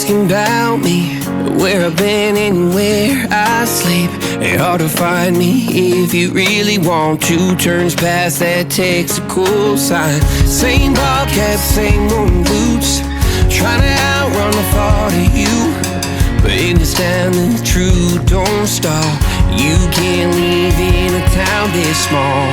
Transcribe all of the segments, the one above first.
asking about me, where I've been and where I sleep. It's hard to find me if you really want to. Turns past that takes a cool sign. Same bobcat, same moon boots, trying to outrun the thought of you. But in this town the truth don't stop. You can't live in a town this small.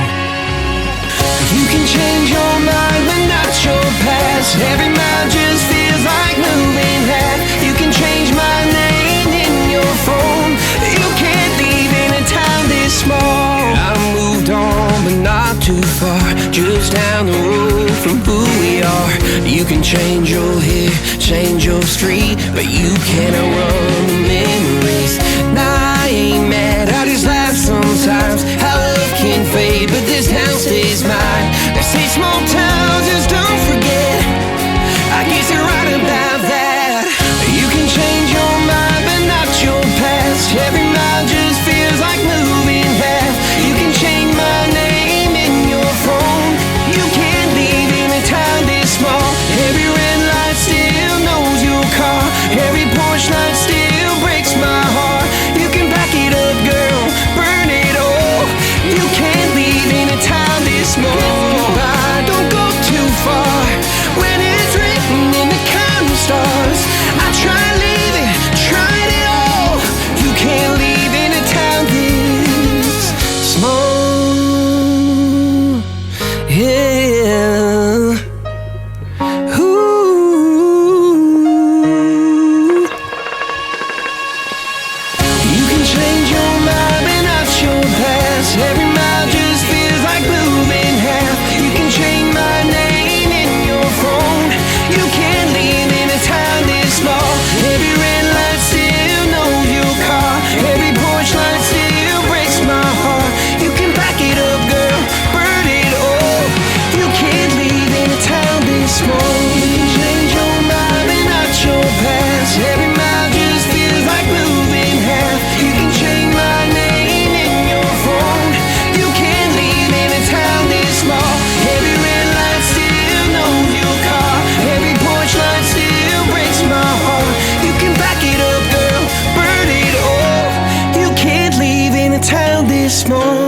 You can change your mind but not your past. Every mile just feels like moving half. You can change my name in your phone. You can't live in a town this small. I moved on but not too far, just down the road from who we are. You can change your hair, change your street, but you can't outrun the memories. Nah, I ain't mad, I just laugh sometimes. How love can fade, but this town stays mine. They say small towns just don't forget. I guess you're right about that. You can change your mind, but not your past. Every mile just feels like moving half. You can change my name in your phone. You can't live in a town this small. Every red light still knows your car. Every porch light still breaks my heart. You can back it up, girl, burn it all. You can't live in a town this small. Don't go too far when it's written in the counting stars. I try living, tried it all. You can't live in a town this small. Yeah. Ooh. You can change your mind but not your past. Every mile just feels like moving half. You can change my name in your phone. You can't live in a town this small. Every red light still knows your car. Every porch light still breaks my heart. You can back it up, girl, burn it all. You can't live in a town this small. You can change your mind but not your past. Every mile just feels like moving half. You can change my name in your phone. You can't live in a town this small. Every red light still knows your car. Every porch light still breaks my heart. You can back it up, girl, burn it all. You can't live in a town this small.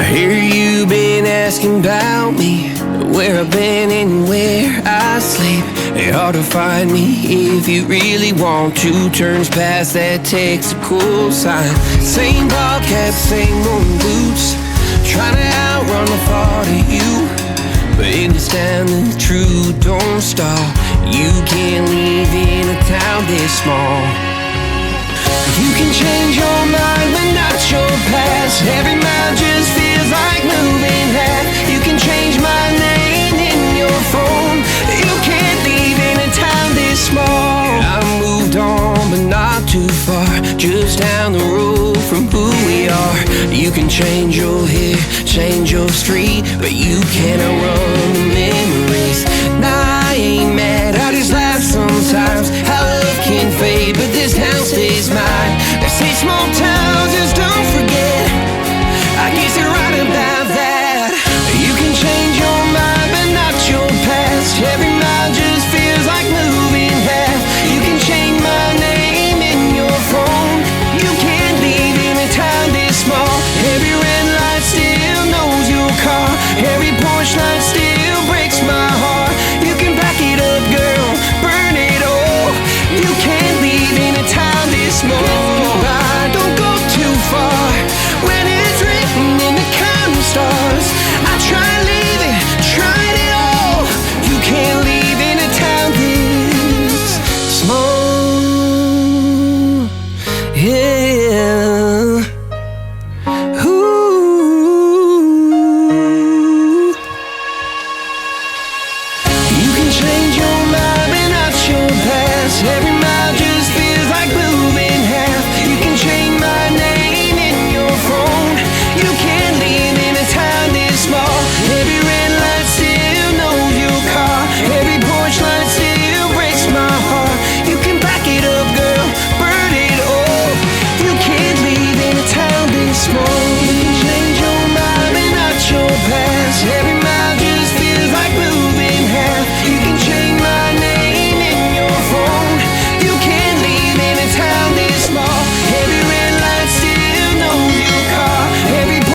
I hear you been asking about me, where I've been and where I sleep. It's hard to find me if you really want to. Turns past that takes a cool sign. Same bobcat, same moon boots, trying to outrun the thought of you. But in this town the truth don't stop. You can't live in a town this small. You can change your mind but not your past. Every mile just feels like moving half. You can change my name in your phone. You can't live in a town this small. I moved on but not too far, just down the road from who we are. You can change your hair, change your street, but you can't outrun the memories. Nah, I ain't mad, I just laugh sometimes. How love can fade, but this town stays mine. They say small town